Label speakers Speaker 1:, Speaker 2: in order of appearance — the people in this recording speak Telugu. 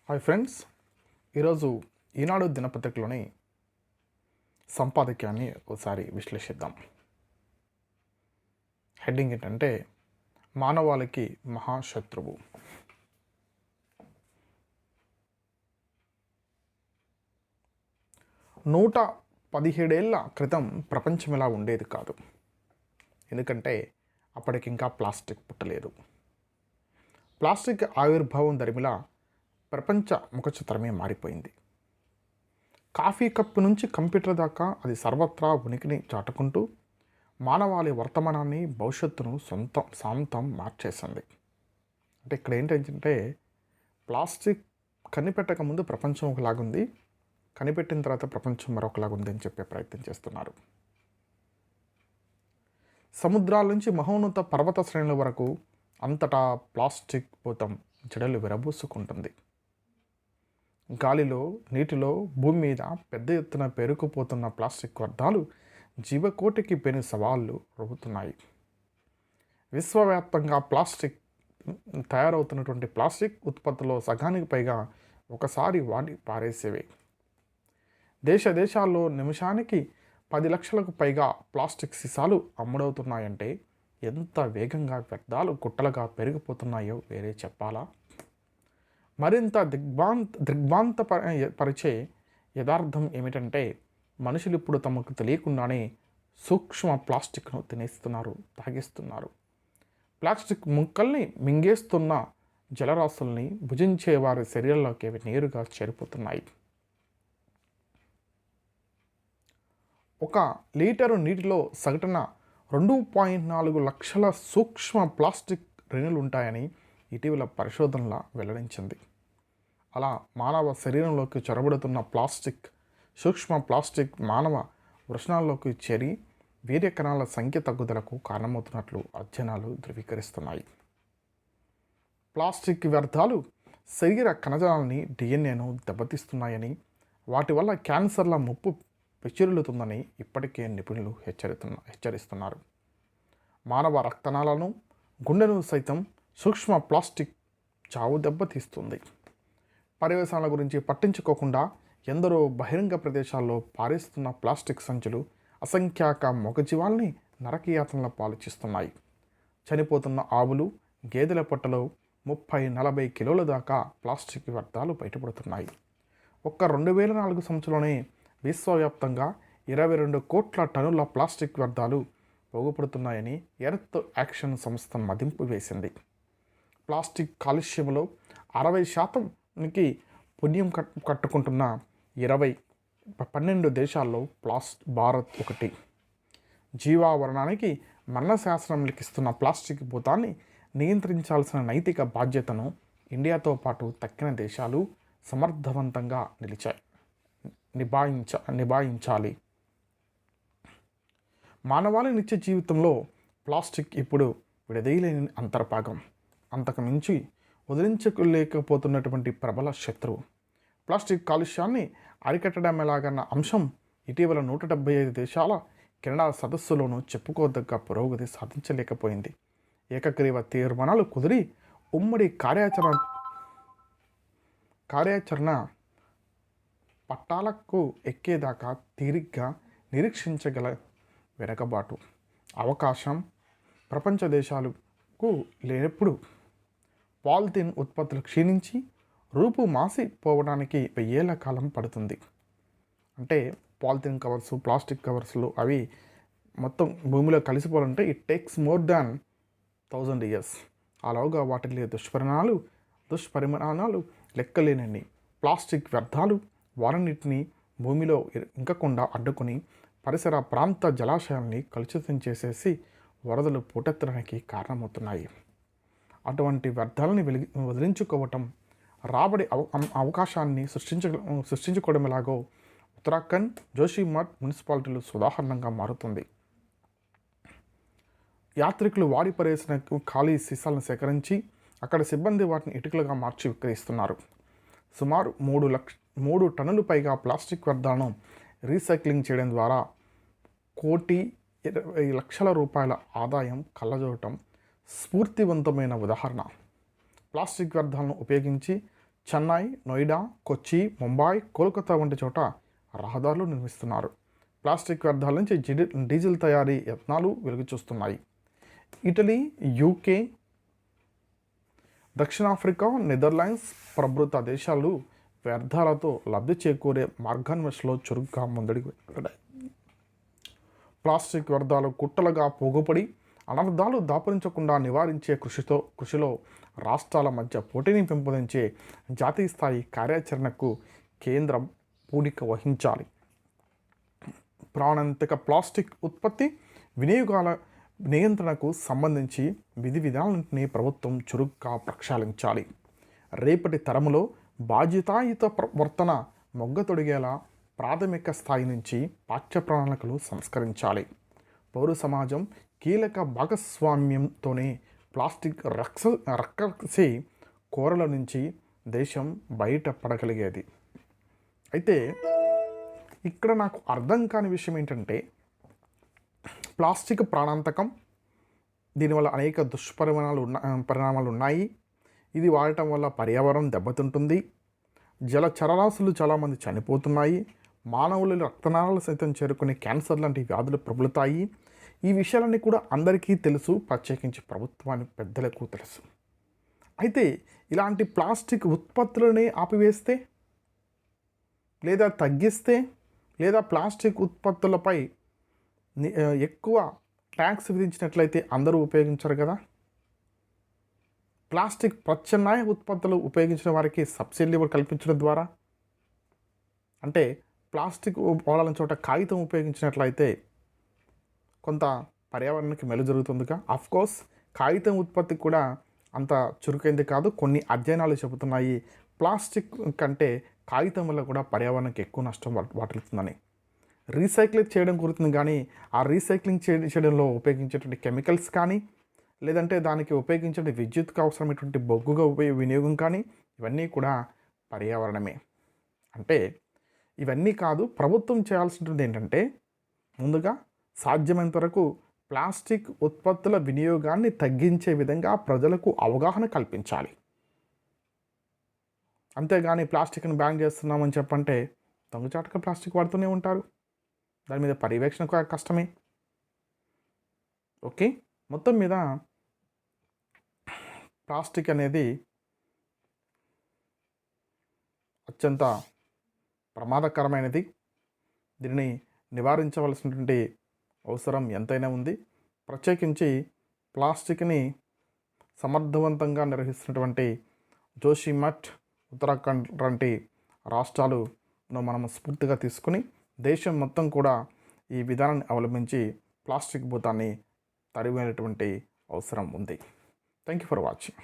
Speaker 1: హాయ్ ఫ్రెండ్స్, ఈరోజు ఈనాడు దినపత్రికలోని సంపాదకీయాన్ని ఒకసారి విశ్లేషిద్దాం. హెడ్డింగ్ ఏంటంటే మానవాళికి మహాశత్రువు. 117 క్రితం ప్రపంచం ఇలా ఉండేది కాదు. ఎందుకంటే అప్పటికింకా ప్లాస్టిక్ పుట్టలేదు. ప్లాస్టిక్ ఆవిర్భావం దరిమిలా ప్రపంచ ముఖచిత్రమే మారిపోయింది. కాఫీ కప్పు నుంచి కంప్యూటర్ దాకా అది సర్వత్రా ఉనికిని చాటుకుంటూ మానవాళి వర్తమానాన్ని, భవిష్యత్తును సాంతం మార్చేసింది. అంటే ఇక్కడ ఏంటంటే ప్లాస్టిక్ కనిపెట్టక ముందు ప్రపంచం ఒకలాగుంది, కనిపెట్టిన తర్వాత ప్రపంచం మరొకలాగుంది అని చెప్పే ప్రయత్నం చేస్తున్నారు. సముద్రాల నుంచి మహోన్నత పర్వత శ్రేణుల వరకు అంతటా ప్లాస్టిక్ పూతం జడలు విరబూసుకుంటుంది. గాలిలో, నీటిలో, భూమి మీద పెద్ద ఎత్తున పేరుకుపోతున్న ప్లాస్టిక్ వ్యర్థాలు జీవకోటికి పెను సవాళ్లు రుపుతున్నాయి. విశ్వవ్యాప్తంగా తయారవుతున్నటువంటి ప్లాస్టిక్ ఉత్పత్తిలో సగానికి పైగా ఒకసారి వాడి పారేసేవే. దేశాల్లో నిమిషానికి 10 లక్షలకు పైగా ప్లాస్టిక్ సీసాలు అమ్ముడవుతున్నాయంటే ఎంత వేగంగా వ్యర్థాలు గుట్టలుగా పెరిగిపోతున్నాయో వేరే చెప్పాలా? మరింత పరిచే యథార్థం ఏమిటంటే మనుషులు ఇప్పుడు తమకు తెలియకుండానే సూక్ష్మ ప్లాస్టిక్ను తినేస్తున్నారు, తాగేస్తున్నారు. ప్లాస్టిక్ ముక్కల్ని మింగేస్తున్న జలరాశుల్ని భుజించే వారి శరీరంలోకి అవి నేరుగా చేరిపోతున్నాయి. 1 లీటరు నీటిలో సగటున 2.4 లక్షల సూక్ష్మ ప్లాస్టిక్ రేణులు ఉంటాయని ఇటీవల పరిశోధనల వెల్లడించింది. అలా మానవ శరీరంలోకి చొరబడుతున్న సూక్ష్మ ప్లాస్టిక్ మానవ వృషణాల్లోకి చేరి వీర్య కణాల సంఖ్య తగ్గుదలకు కారణమవుతున్నట్లు అధ్యయనాలు ధృవీకరిస్తున్నాయి. ప్లాస్టిక్ వ్యర్థాలు శరీర కణజాలాన్ని, డిఎన్ఏను దెబ్బతీస్తున్నాయని, వాటి వల్ల క్యాన్సర్ల ముప్పు పెచ్చురులుతుందని ఇప్పటికే నిపుణులు హెచ్చరిస్తున్నారు. మానవ రక్తనాళాలను, గుండెను సైతం సూక్ష్మ ప్లాస్టిక్ చావు దెబ్బతీస్తుంది. పర్యవసానాల గురించి పట్టించుకోకుండా ఎందరో బహిరంగ ప్రదేశాల్లో పారేస్తున్న ప్లాస్టిక్ సంచులు అసంఖ్యాక మూగజీవాల్ని నరకయాతనల పాలుచేస్తున్నాయి. చనిపోతున్న ఆవులు, గేదెల పొట్టలో 30-40 కిలోల దాకా ప్లాస్టిక్ వ్యర్థాలు బయటపడుతున్నాయి. ఒక్క 2004 సంవత్సరంలోనే విశ్వవ్యాప్తంగా 22 కోట్ల టన్నుల ప్లాస్టిక్ వ్యర్థాలు పోగుపడుతున్నాయని ఎర్త్ యాక్షన్ సంస్థ మదింపు వేసింది. ప్లాస్టిక్ కాలుష్యంలో 60% పుణ్యం కట్టుకుంటున్న 12 దేశాల్లో భారత్ ఒకటి. జీవావరణానికి మరణశాసనం లిఖిస్తున్న ప్లాస్టిక్ భూతాన్ని నియంత్రించాల్సిన నైతిక బాధ్యతను ఇండియాతో పాటు తక్కిన దేశాలు సమర్థవంతంగా నిభాయించాలి. మానవాళి నిత్య జీవితంలో ప్లాస్టిక్ ఇప్పుడు విడదీయలేని అంతర్భాగం. అంతకు మించి వదిలించలేకపోతున్నటువంటి ప్రబల శత్రువు. ప్లాస్టిక్ కాలుష్యాన్ని అరికట్టడం ఎలాగన్న అంశం ఇటీవల 175 దేశాల కెనడా సదస్సులోనూ చెప్పుకోదగ్గ పురోగతి సాధించలేకపోయింది. ఏకగ్రీవ తీర్మానాలు కుదిరి ఉమ్మడి కార్యాచరణ పట్టాలకు ఎక్కేదాకా తీరిగ్గా నిరీక్షించగల వెనకబాటు అవకాశం ప్రపంచ దేశాలకు లేనప్పుడు పాలిథిన్ ఉత్పత్తులు క్షీణించి రూపు మాసిపోవడానికి 1000 ఏళ్ల కాలం పడుతుంది. అంటే పాలిథిన్ కవర్స్, ప్లాస్టిక్ కవర్స్లు అవి మొత్తం భూమిలో కలిసిపోవాలంటే it takes more than 1000 years. అలాగా వాటికి దుష్పరిమాణాలు లెక్కలేనండి. ప్లాస్టిక్ వ్యర్థాలు వారన్నిటిని భూమిలో ఇంకకుండా అడ్డుకుని పరిసర ప్రాంత జలాశయాల్ని కలుషితం చేసేసి వరదలు పోటెత్తడానికి కారణమవుతున్నాయి. అటువంటి వ్యర్థాలని వదిలించుకోవటం, రాబడి అవకాశాన్ని సృష్టించుకోవడం ఎలాగో ఉత్తరాఖండ్ జోషిమఠ్ మున్సిపాలిటీలు ఉదాహరణంగా మారుతుంది. యాత్రికులు వాడి పరేసిన ఖాళీ సీసాలను సేకరించి అక్కడ సిబ్బంది వాటిని ఇటుకలుగా మార్చి విక్రయిస్తున్నారు. సుమారు 3 టన్నులు పైగా ప్లాస్టిక్ వ్యర్థాలను రీసైక్లింగ్ చేయడం ద్వారా ₹1,20,00,000 ఆదాయం కళ్ళజోడటం స్ఫూర్తివంతమైన ఉదాహరణ. ప్లాస్టిక్ వ్యర్థాలను ఉపయోగించి చెన్నై, నోయిడా, కొచ్చి, ముంబై, కోల్కతా వంటి చోట రహదారులు నిర్మిస్తున్నారు. ప్లాస్టిక్ వ్యర్థాల నుంచి డీజిల్ తయారీ యత్నాలు వెలుగు చూస్తున్నాయి. ఇటలీ, యూకే, దక్షిణాఫ్రికా, నెదర్లాండ్స్ ప్రభృత దేశాలు వ్యర్థాలతో లబ్ధి చేకూరే మార్గాన్వేషణలో చురుగ్గా ముందడుగు పెట్టాయి. ప్లాస్టిక్ వ్యర్థాలు కుట్టలుగా పోగుపడి అనర్థాలు దాపురించకుండా నివారించే కృషిలో రాష్ట్రాల మధ్య పోటీని పెంపొందించే జాతీయ స్థాయి కార్యాచరణకు కేంద్రం పూడిక వహించాలి. ప్రాణాంతక ప్లాస్టిక్ ఉత్పత్తి, వినియోగాల నియంత్రణకు సంబంధించి విధి విధానాలన్నింటినీ ప్రభుత్వం చురుగ్గా ప్రక్షాళించాలి. రేపటి తరములో బాధ్యతాయుత వర్తన మొగ్గతొడిగేలా ప్రాథమిక స్థాయి నుంచి పాఠ్య ప్రణాళికలు సంస్కరించాలి. పౌర సమాజం కీలక భాగస్వామ్యంతోనే ప్లాస్టిక్ రక్కసి కోరల నుంచి దేశం బయటపడగలిగేది. అయితే ఇక్కడ నాకు అర్థం కాని విషయం ఏంటంటే, ప్లాస్టిక్ ప్రాణాంతకం, దీనివల్ల అనేక పరిణామాలు ఉన్నాయి. ఇది వాడటం వల్ల పర్యావరణం దెబ్బతింటుంది, జలచరరాశులు చాలామంది చనిపోతున్నాయి, మానవుల రక్తనాళాలు సైతం చేరుకునే క్యాన్సర్ లాంటి వ్యాధులు ప్రబలుతాయి. ఈ విషయాలన్నీ కూడా అందరికీ తెలుసు, ప్రత్యేకించి ప్రభుత్వానికి పెద్దలకు తెలుసు. అయితే ఇలాంటి ప్లాస్టిక్ ఉత్పత్తులని ఆపివేస్తే లేదా తగ్గిస్తే లేదా ప్లాస్టిక్ ఉత్పత్తులపై ఎక్కువ ట్యాక్స్ విధించినట్లయితే అందరూ ఉపయోగించరు కదా. ప్లాస్టిక్ ప్రత్యామ్నాయ ఉత్పత్తులు ఉపయోగించిన వారికి సబ్సిడీలు కల్పించడం ద్వారా, అంటే ప్లాస్టిక్ వాడాలని చోట కాగితం ఉపయోగించినట్లయితే కొంత పర్యావరణానికి మెలు జరుగుతుందిగా. అఫ్కోర్స్ కాగితం ఉత్పత్తి కూడా అంత చురుకైంది కాదు. కొన్ని అధ్యయనాలు చెబుతున్నాయి ప్లాస్టిక్ కంటే కాగితం వల్ల కూడా పర్యావరణానికి ఎక్కువ నష్టం వాటిల్లుతుందని. రీసైక్లింగ్ చేయడం కుదురుతుంది, కానీ ఆ రీసైక్లింగ్ చేయడంలో ఉపయోగించేటువంటి కెమికల్స్ కానీ, లేదంటే దానికి ఉపయోగించే విద్యుత్కు అవసరమైనటువంటి బొగ్గుగా వినియోగం కానీ, ఇవన్నీ కూడా పర్యావరణమే. అంటే ఇవన్నీ కాదు, ప్రభుత్వం చేయాల్సినది ఏంటంటే ముందుగా సాధ్యమైనంత వరకు ప్లాస్టిక్ ఉత్పత్తుల వినియోగాన్ని తగ్గించే విధంగా ప్రజలకు అవగాహన కల్పించాలి. అంతేగాని ప్లాస్టిక్ని బ్యాన్ చేస్తున్నామని చెప్పంటే దొంగచాటుగా ప్లాస్టిక్ వాడుతూనే ఉంటారు. దాని మీద పర్యవేక్షణ కష్టమే. ఓకే, మొత్తం మీద ప్లాస్టిక్ అనేది అత్యంత ప్రమాదకరమైనది. దీనిని నివారించవలసినటువంటి అవసరం ఎంతైనా ఉంది. ప్రత్యేకించి ప్లాస్టిక్ని సమర్థవంతంగా నిర్వహిస్తున్నటువంటి జోషిమఠ్, ఉత్తరాఖండ్ వంటి రాష్ట్రాలను మనం స్ఫూర్తిగా తీసుకుని దేశం మొత్తం కూడా ఈ విధానాన్ని అవలంబించి ప్లాస్టిక్ భూతాన్ని తరివేటువంటి అవసరం ఉంది. Thank you for watching.